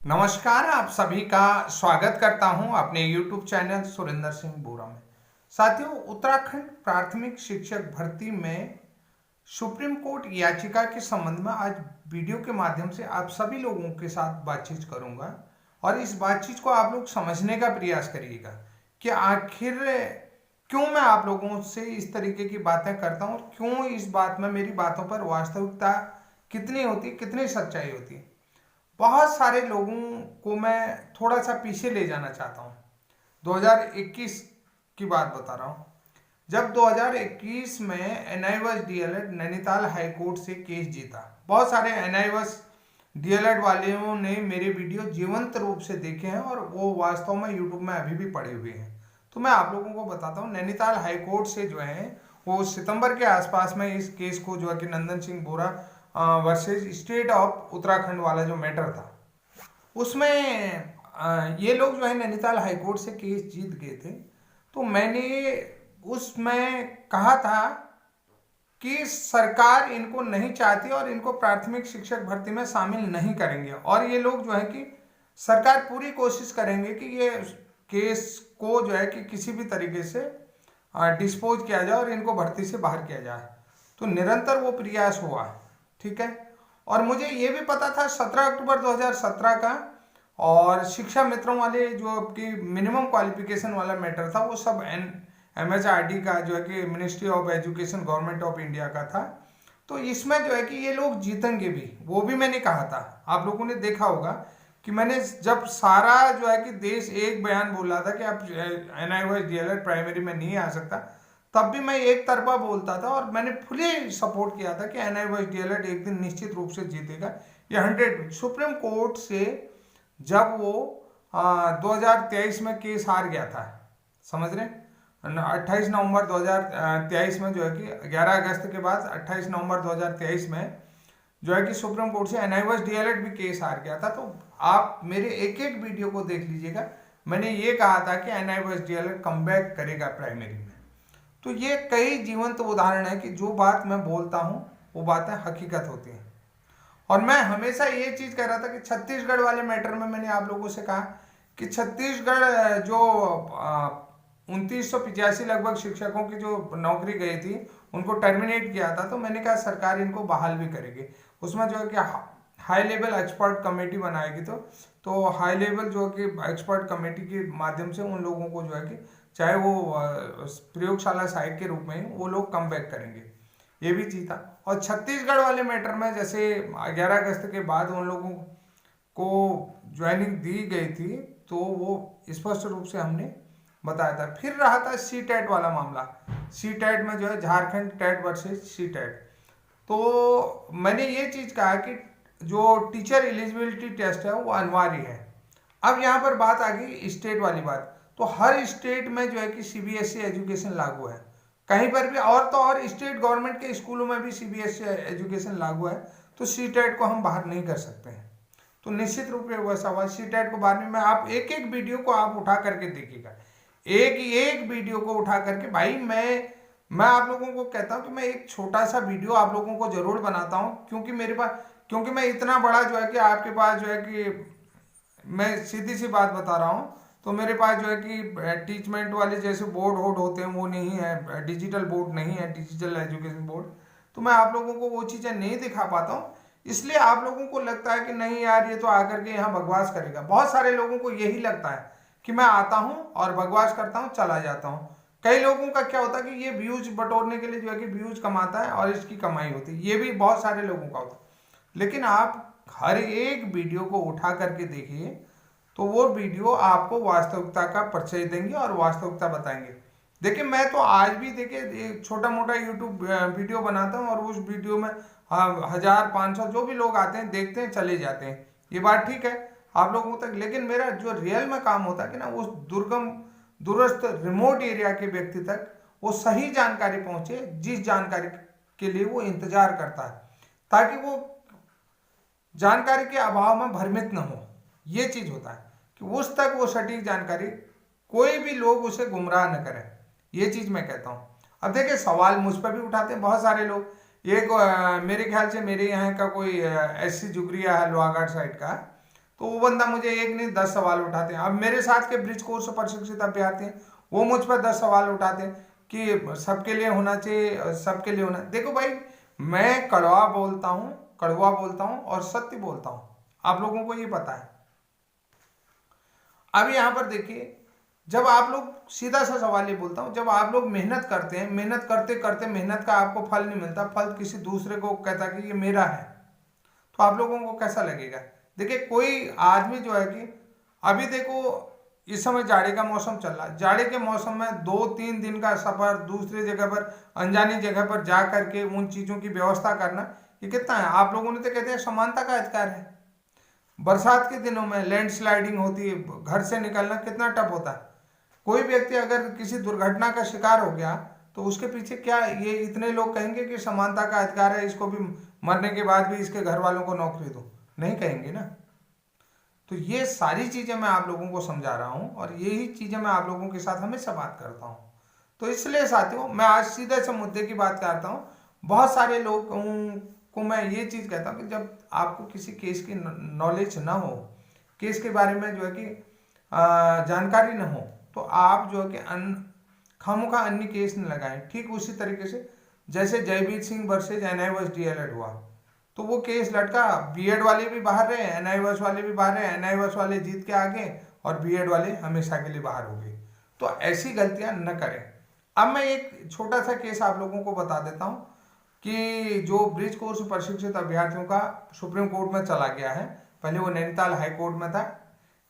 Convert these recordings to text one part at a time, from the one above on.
नमस्कार, आप सभी का स्वागत करता हूं अपने YouTube चैनल सुरेंद्र सिंह बोरा में। साथियों, उत्तराखंड प्राथमिक शिक्षक भर्ती में सुप्रीम कोर्ट याचिका के संबंध में आज वीडियो के माध्यम से आप सभी लोगों के साथ बातचीत करूंगा और इस बातचीत को आप लोग समझने का प्रयास करिएगा कि आखिर क्यों मैं आप लोगों से इस तरीके की बातें करता हूं और क्यों इस बात में मेरी बातों पर वास्तविकता कितनी होती, कितनी सच्चाई होती है। बहुत सारे लोगों को मैं थोड़ा सा पीछे ले जाना चाहता हूँ। 2021 की बात बता रहा हूँ, जब 2021 में एनआईवस डीएलएड नैनीताल हाई कोर्ट से केस जीता। बहुत सारे एनआईवस डीएलएड वालों ने मेरे वीडियो जीवंत रूप से देखे हैं और वो वास्तव में यूट्यूब में अभी भी पड़े हुए हैं। तो मैं आप लोगों को बताता हूँ, नैनीताल हाई कोर्ट से जो है वो सितंबर के आसपास में इस केस को जो है कि नंदन सिंह बोरा वर्सेस स्टेट ऑफ उत्तराखंड वाला जो मैटर था, उसमें ये लोग जो है नैनीताल हाई कोर्ट से केस जीत गए थे। तो मैंने उसमें कहा था कि सरकार इनको नहीं चाहती और इनको प्राथमिक शिक्षक भर्ती में शामिल नहीं करेंगे और ये लोग जो है कि सरकार पूरी कोशिश करेंगे कि ये केस को जो है कि किसी भी तरीके से डिस्पोज किया जाए और इनको भर्ती से बाहर किया जाए। तो निरंतर वो प्रयास हुआ, ठीक है। और मुझे ये भी पता था 17 अक्टूबर 2017 का और शिक्षा मित्रों वाले जो आपकी मिनिमम क्वालिफिकेशन वाला मैटर था वो सब MHRD का जो है कि ministry of education government of India का था। तो इसमें जो है कि ये लोग जीतेंगे भी, वो भी मैंने कहा था। आप लोगों ने देखा होगा कि मैंने जब सारा जो है कि देश एक बयान बोल रहा था कि अब एनआईवस डीएलएड प्राइमरी में नहीं आ सकता, तब भी मैं एक तरफा बोलता था और मैंने फुली सपोर्ट किया था कि एनआईवस डीएलएड एक दिन निश्चित रूप से जीतेगा। ये 100 सुप्रीम कोर्ट से जब वो 2023 में केस हार गया था, समझ रहे हैं, 28 नवंबर 2023 में जो है कि 11 अगस्त के बाद 28 नवंबर 2023 में जो है कि सुप्रीम कोर्ट से एनआईवस डीएलएड भी केस हार गया था। तो आप मेरे एक एक वीडियो को देख लीजिएगा, मैंने ये कहा था कि एनआईवस डीएलएड कमबैक करेगा प्राइमरी में। तो ये कई जीवंत उदाहरण है कि जो बात मैं बोलता हूँ वो बातें हकीकत होती हैं। और मैं हमेशा ये चीज कह रहा था कि छत्तीसगढ़ वाले मैटर में मैंने आप लोगों से कहा कि छत्तीसगढ़ जो 2985 लगभग शिक्षकों की जो नौकरी गई थी उनको टर्मिनेट किया था। तो मैंने कहा सरकार इनको बहाल भी करेगी। उसमें जो है कि हाई लेवल एक्सपर्ट कमेटी बनाएगी। तो हाई लेवल जो कि एक्सपर्ट कमेटी के माध्यम से उन लोगों को जो है कि चाहे वो प्रयोगशाला साइट के रूप में वो लोग कम बैक करेंगे, ये भी चीज था। और छत्तीसगढ़ वाले मैटर में जैसे 11 अगस्त के बाद उन लोगों को ज्वाइनिंग दी गई थी तो वो स्पष्ट रूप से हमने बताया था। फिर रहा था सी टेट वाला मामला। सी टेट में जो है Jharkhand TET versus C TET. तो मैंने ये चीज कहा कि जो टीचर एलिजिबिलिटी टेस्ट है वो अनिवार्य है। अब यहाँ पर बात आ गई स्टेट वाली बात। तो हर स्टेट में जो है कि सीबीएसई एजुकेशन लागू है, कहीं पर भी। और तो और स्टेट गवर्नमेंट के स्कूलों में भी सीबीएसई एजुकेशन लागू है। तो सी टेट को हम बाहर नहीं कर सकते हैं। तो निश्चित रूप से वैसा हुआ सी टेट को बाहर में। आप एक एक वीडियो को आप उठा करके देखिएगा, एक एक वीडियो को उठा करके। भाई मैं आप लोगों को कहता हूं कि मैं एक छोटा सा वीडियो आप लोगों को जरूर बनाता हूं, क्योंकि मेरे पास, क्योंकि मैं इतना बड़ा जो है कि आपके पास जो है कि मैं सीधी सी बात बता रहा हूं, तो मेरे पास जो है कि टीचमेंट वाले जैसे बोर्ड वोर्ड होते हैं वो नहीं है, डिजिटल बोर्ड नहीं है, डिजिटल एजुकेशन बोर्ड। तो मैं आप लोगों को वो चीज़ें नहीं दिखा पाता हूँ, इसलिए आप लोगों को लगता है कि नहीं यार ये तो आकर के यहाँ बकवास करेगा। बहुत सारे लोगों को यही लगता है कि मैं आता हूँ और बकवास करता हूँ, चला जाता हूँ। कई लोगों का क्या होता है कि ये व्यूज बटोरने के लिए जो है कि व्यूज कमाता है और इसकी कमाई होती है, ये भी बहुत सारे लोगों का होता है। लेकिन आप हर एक वीडियो को उठा करके देखिए तो वो वीडियो आपको वास्तविकता का परिचय देंगे और वास्तविकता बताएंगे। देखिए मैं तो आज भी देखिए छोटा मोटा यूट्यूब वीडियो बनाता हूँ और उस वीडियो में 1000-500 जो भी लोग आते हैं देखते हैं चले जाते हैं, ये बात ठीक है आप लोगों तक। लेकिन मेरा जो रियल में काम होता है कि ना उस दुर्गम दूरस्थ रिमोट एरिया के व्यक्ति तक वो सही जानकारी पहुंचे, जिस जानकारी के लिए वो इंतजार करता है, ताकि वो जानकारी के अभाव में भ्रमित न हो। ये चीज होता है कि उस तक वो सटीक जानकारी कोई भी लोग उसे गुमराह न करें, ये चीज मैं कहता हूं। अब देखिए सवाल मुझ पर भी उठाते हैं बहुत सारे लोग। ये मेरे ख्याल से मेरे यहाँ का कोई SC जुगरिया है लोहाघाट साइड का, तो वो बंदा मुझे एक नहीं 10 सवाल उठाते हैं। अब मेरे साथ के ब्रिज कोर्स प्रशिक्षित अभ्यर्थी हैं, वो मुझ पर 10 सवाल उठाते हैं कि सबके लिए होना चाहिए, सबके लिए होना। देखो भाई, मैं कड़वा बोलता हूँ और सत्य बोलता हूँ, आप लोगों को ये पता है। अब यहाँ पर देखिए, जब आप लोग, सीधा सा सवाल ये बोलता हूँ, जब आप लोग मेहनत करते हैं, मेहनत करते करते मेहनत का आपको फल नहीं मिलता, फल किसी दूसरे को कहता कि ये मेरा है, तो आप लोगों को कैसा लगेगा। देखिए, कोई आदमी जो है कि अभी देखो इस समय जाड़े का मौसम चल रहा है, जाड़े के मौसम में 2-3 दिन का सफर दूसरी जगह पर, अनजानी जगह पर जा करके उन चीजों की व्यवस्था करना, ये कितना है। आप लोगों ने तो कहते हैं समानता का अधिकार है। बरसात के दिनों में लैंडस्लाइडिंग होती है, घर से निकलना कितना टफ होता है। कोई व्यक्ति अगर किसी दुर्घटना का शिकार हो गया तो उसके पीछे क्या ये इतने लोग कहेंगे कि समानता का अधिकार है, इसको भी मरने के बाद भी इसके घर वालों को नौकरी दो, नहीं कहेंगे ना। तो ये सारी चीजें मैं आप लोगों को समझा रहा हूं और यही चीजें मैं आप लोगों के साथ हमेशा बात करता हूं। तो इसलिए साथियों, मैं आज सीधे से मुद्दे की बात करता हूं। बहुत सारे लोग को मैं ये चीज कहता हूं कि जब आपको किसी केस की नॉलेज ना हो, केस के बारे में जो है कि जानकारी ना हो, तो आप जो है कि खामोखा अन्य केस न लगाएं। ठीक उसी तरीके से जैसे Jaiveer Singh versus NI DElEd हुआ, तो वो केस लटका, बीएड वाले भी बाहर रहे, एनआई वाले भी बाहर रहे, एनआई वाले जीत के आ गए और बीएड वाले हमेशा के लिए बाहर हो गए। तो ऐसी गलतियां न करें। अब मैं एक छोटा सा केस आप लोगों को बता देता हूं कि जो ब्रिज कोर्स प्रशिक्षित अभ्यर्थियों का सुप्रीम कोर्ट में चला गया है। पहले वो नैनीताल हाई कोर्ट में था,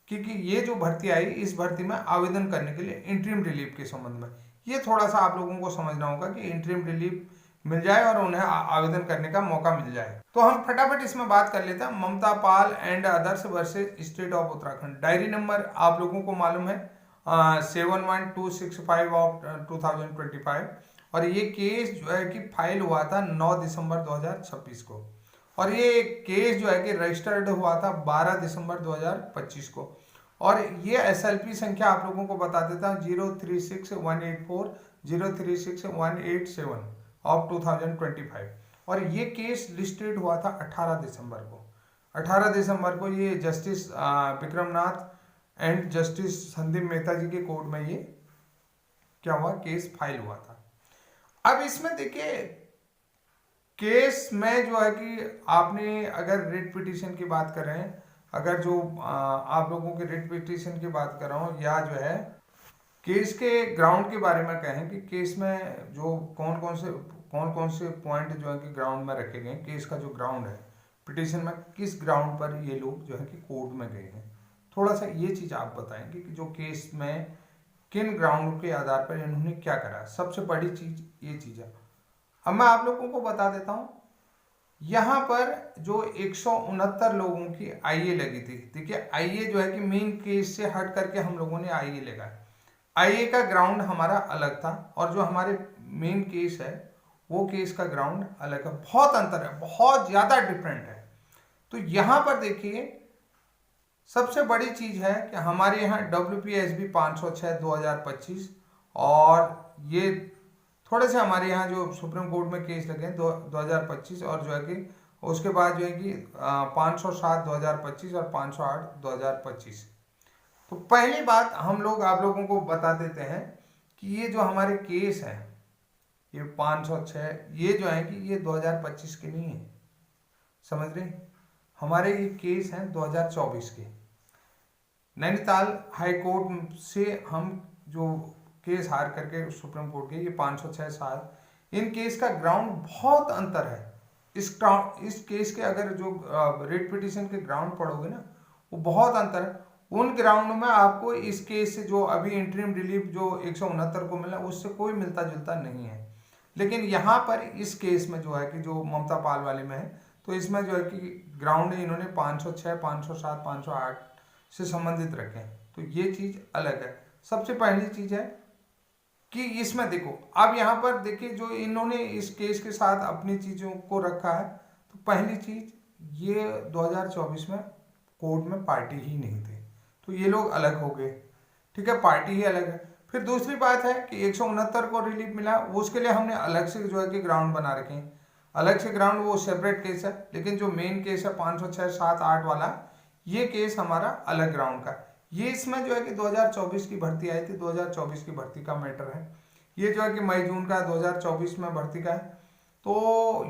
क्योंकि ये जो भर्ती आई, इस भर्ती में आवेदन करने के लिए इंटरिम रिलीफ के संबंध में ये थोड़ा सा आप लोगों को समझना होगा कि इंटरिम रिलीफ मिल जाए और उन्हें आवेदन करने का मौका मिल जाए। तो हम फटाफट इसमें बात कर लेते हैं। Mamta Pal and others versus state of Uttarakhand. Diary number आप लोगों को मालूम है 71265 ऑफ 2025, और ये केस जो है कि फाइल हुआ था 9 दिसंबर 2026 को, और ये केस जो है कि रजिस्टर्ड हुआ था 12 दिसंबर 2025 को। और ये एसएलपी संख्या आप लोगों को बता देता हूँ 036184 036187 ऑफ 2025, और ये केस लिस्टेड हुआ था 18 दिसंबर को। 18 दिसंबर को ये justice Vikram Nath and justice Sandeep Mehta ji के कोर्ट में ये क्या हुआ, केस फाइल हुआ था। अब इसमें देखिए, केस में जो है कि आपने अगर रिट पिटीशन की बात कर रहे हैं, अगर जो आप लोगों के रिट पिटीशन की बात कर रहा हूँ, या जो है केस के ग्राउंड के बारे में कहें कि केस में जो कौन कौन से पॉइंट जो है कि ग्राउंड में रखे गए, केस का जो ग्राउंड है, पिटीशन में किस ग्राउंड पर ये लोग जो है कि कोर्ट में गए हैं, थोड़ा सा ये चीज आप बताएंगे कि जो केस में किन ग्राउंड के आधार पर इन्होंने क्या करा। सबसे बड़ी चीज ये चीज है। अब मैं आप लोगों को बता देता हूं, यहां पर जो 169 लोगों की आईए लगी थी। देखिए, आईए जो है कि मेन केस से हट करके हम लोगों ने आईए लगा। आईए का ग्राउंड हमारा अलग था और जो हमारे मेन केस है वो केस का ग्राउंड अलग है। बहुत अंतर है, बहुत ज्यादा डिफरेंट है। तो यहां पर देखिए, सबसे बड़ी चीज है कि हमारे यहाँ WPSB 506 2025, और ये थोड़े से हमारे यहाँ जो सुप्रीम कोर्ट में केस लगे हैं 2025, और जो है कि उसके बाद जो है कि 507 2025 और 508 2025। तो पहली बात हम लोग आप लोगों को बता देते हैं कि ये जो हमारे केस हैं, ये 506, ये जो है कि ये 2025 के नहीं है, समझ रहे। हमारे ये केस हैं 2024 के। नैनीताल हाई कोर्ट से हम जो केस हार करके सुप्रीम कोर्ट के, ये 506 साल, इन केस का ग्राउंड बहुत अंतर है। इस केस के अगर जो रिट पिटीशन के ग्राउंड पढ़ोगे ना, वो बहुत अंतर है। उन ग्राउंड में आपको इस केस से जो अभी इंटरिम रिलीफ जो 169 को मिला, उससे कोई मिलता जुलता नहीं है। लेकिन यहाँ पर इस केस में जो है कि जो ममता पाल वाले में है, तो इसमें जो है कि ग्राउंड इन्होंने 506, 507, 508 से संबंधित रखे हैं। तो ये चीज अलग है। सबसे पहली चीज है कि इसमें देखो, अब यहाँ पर देखिए जो इन्होंने इस केस के साथ अपनी चीजों को रखा है। तो पहली चीज, ये 2024 में कोर्ट में पार्टी ही नहीं थे, तो ये लोग अलग हो गए, ठीक है, पार्टी ही अलग है। फिर दूसरी बात है कि 169 को रिलीफ मिला, उसके लिए हमने अलग से जो है कि ग्राउंड बना रखे हैं, अलग से ग्राउंड, वो सेपरेट केस है। लेकिन जो मेन केस है 506, 7, 8 वाला, ये केस हमारा अलग ग्राउंड का। ये इसमें जो है कि 2024 की भर्ती आई थी, 2024 की भर्ती का मैटर है। ये जो है कि मई जून का 2024 में भर्ती का है। तो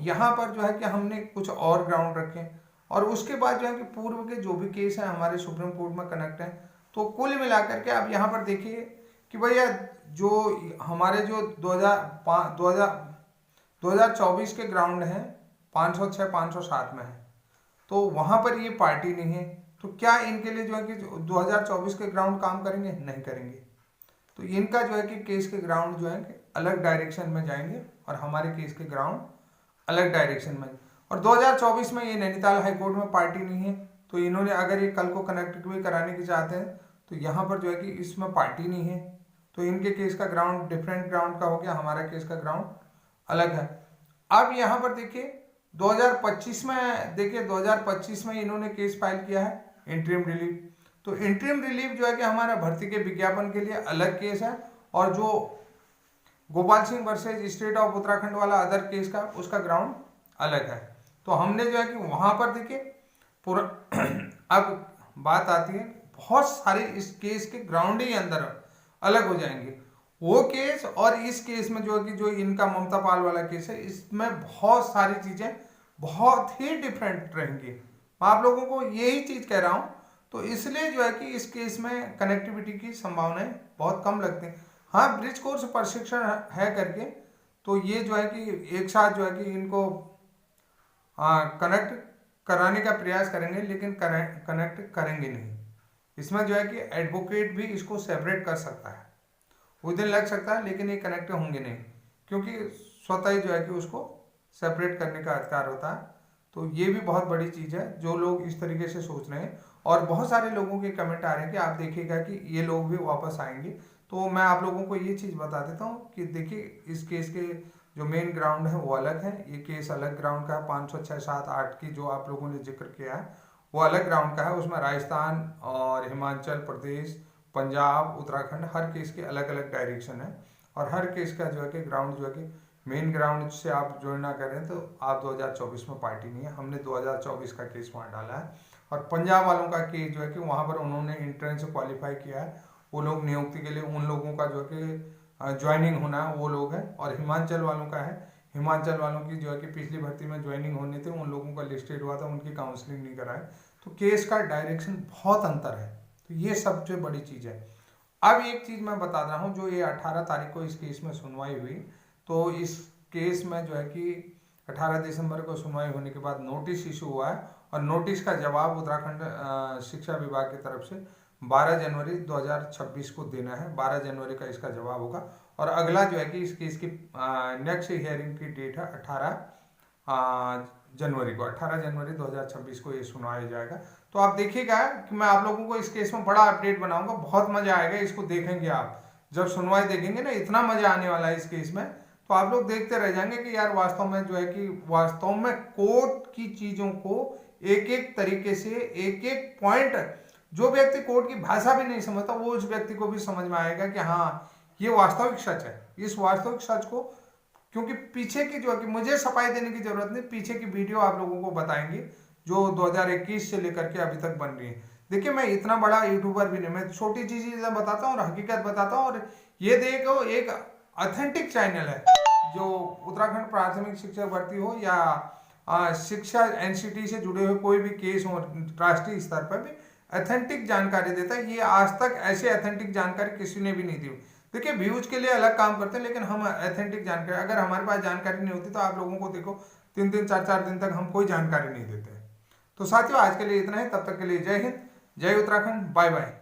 यहाँ पर जो है कि हमने कुछ और ग्राउंड रखे और उसके बाद जो है कि पूर्व के जो भी केस हैं हमारे सुप्रीम कोर्ट में कनेक्ट हैं। तो कुल मिलाकर के आप यहाँ पर देखिए कि भैया जो हमारे जो 2024 के ग्राउंड हैं 506 507 में है, तो वहाँ पर ये पार्टी नहीं है। तो क्या इनके लिए जो है कि 2024 के ग्राउंड काम करेंगे? नहीं करेंगे। तो इनका जो है कि केस के ग्राउंड जो है कि अलग डायरेक्शन में जाएंगे और हमारे केस के ग्राउंड अलग डायरेक्शन में। और 2024 में ये नैनीताल हाईकोर्ट में पार्टी नहीं है, तो इन्होंने अगर ये कल को कनेक्ट भी कराने की चाहते हैं तो यहाँ पर जो है कि इसमें पार्टी नहीं है, तो इनके केस का ग्राउंड डिफरेंट ग्राउंड का हो गया, हमारा केस का ग्राउंड अलग है। अब यहाँ पर देखिए 2025 में, देखिए 2025 में इन्होंने केस फाइल किया है इंटरिम रिलीफ। तो इंटरिम रिलीफ जो है कि हमारा भर्ती के विज्ञापन के लिए अलग केस है, और जो Gopal Singh versus state of Uttarakhand वाला अदर केस का उसका ग्राउंड अलग है। तो हमने जो है कि वहां पर देखिए पूरा अब बात आती है, बहुत सारे इस केस के ग्राउंड ही अंदर अलग हो जाएंगे। वो केस और इस केस में जो है कि जो इनका ममता पाल वाला केस है, इसमें बहुत सारी चीजें बहुत ही डिफरेंट रहेंगी। मैं आप लोगों को यही चीज कह रहा हूं, तो इसलिए जो है कि इस केस में कनेक्टिविटी की संभावनाएं बहुत कम लगती हैं। हाँ, ब्रिज कोर्स प्रशिक्षण है करके, तो ये जो है कि एक साथ जो है कि इनको कनेक्ट कराने का प्रयास करेंगे, लेकिन कनेक्ट करेंगे नहीं। इसमें जो है कि एडवोकेट भी इसको सेपरेट कर सकता है, वो दिन लग सकता है, लेकिन ये कनेक्ट होंगे नहीं, क्योंकि स्वतः ही जो है कि उसको सेपरेट करने का अधिकार होता है। तो ये भी बहुत बड़ी चीज़ है जो लोग इस तरीके से सोच रहे हैं, और बहुत सारे लोगों के कमेंट आ रहे हैं कि आप देखिएगा कि ये लोग भी वापस आएंगे। तो मैं आप लोगों को ये चीज़ बता देता हूँ कि देखिए इस केस के जो मेन ग्राउंड है वो अलग है, ये केस अलग ग्राउंड का है। 506 7 8 की जो आप लोगों ने जिक्र किया है वो अलग ग्राउंड का है। उसमें राजस्थान और हिमाचल प्रदेश, पंजाब, उत्तराखंड, हर केस के अलग अलग डायरेक्शन है, और हर केस का जो है कि ग्राउंड जो है कि मेन ग्राउंड से आप ज्वाइन ना करें तो आप 2024 में पार्टी नहीं है। हमने 2024 का केस वहाँ डाला है। और पंजाब वालों का केस जो है कि वहाँ पर उन्होंने एंट्रेंस क्वालिफाई किया है, वो लोग नियुक्ति के लिए उन लोगों का जो है कि ज्वाइनिंग होना है वो लोग हैं। और हिमाचल वालों का है, हिमाचल वालों की जो है कि पिछली भर्ती में ज्वाइनिंग होने थे, उन लोगों का लिस्टेड हुआ था, उनकी काउंसलिंग नहीं कराए। तो केस का डायरेक्शन बहुत अंतर है, तो ये सबसे बड़ी चीज़ है। अब एक चीज़ मैं बता रहा हूँ, जो ये 18 तारीख को इस केस में सुनवाई हुई, तो इस केस में जो है कि 18 दिसंबर को सुनवाई होने के बाद नोटिस इशू हुआ है, और नोटिस का जवाब उत्तराखंड शिक्षा विभाग की तरफ से 12 जनवरी 2026 को देना है। 12 जनवरी का इसका जवाब होगा, और अगला जो है कि इस केस की नेक्स्ट हियरिंग की डेट है 18 जनवरी को। 18 जनवरी 2026 को ये सुनाया जाएगा। तो आप देखिएगा कि मैं आप लोगों को इस केस में बड़ा अपडेट बनाऊंगा, बहुत मजा आएगा इसको देखेंगे आप। जब सुनवाई देखेंगे ना, इतना मजा आने वाला है इस केस में, तो आप लोग देखते रह जाएंगे कि यार वास्तव में जो है कि वास्तव में कोर्ट की चीजों को एक एक तरीके से, एक एक पॉइंट, जो व्यक्ति कोर्ट की भाषा भी नहीं समझता वो उस व्यक्ति को भी समझ में आएगा कि हाँ ये वास्तविक सच है। इस वास्तविक सच को, क्योंकि पीछे की जो है कि मुझे सफाई देने की जरूरत नहीं, पीछे की वीडियो आप लोगों को बताएंगे जो 2021 से लेकर के अभी तक बन रही है। देखिए मैं इतना बड़ा यूट्यूबर भी नहीं, मैं छोटी चीजें बताता हूँ और हकीकत बताता हूँ। और ये देखो एक ऑथेंटिक चैनल है, जो उत्तराखंड प्राथमिक शिक्षक भर्ती हो या शिक्षा एनसीटी से जुड़े हुए कोई भी केस हो राष्ट्रीय स्तर पर भी ऑथेंटिक जानकारी देता है। ये आज तक ऐसे ऑथेंटिक जानकारी किसी ने भी नहीं दी। देखिए व्यूज के लिए अलग काम करते हैं, लेकिन हम ऑथेंटिक जानकारी, अगर हमारे पास जानकारी नहीं होती तो आप लोगों को देखो 3-3 4-4 दिन तक हम कोई जानकारी नहीं देते। तो साथियों आज के लिए इतना ही, तब तक के लिए जय हिंद, जय उत्तराखंड, बाय बाय।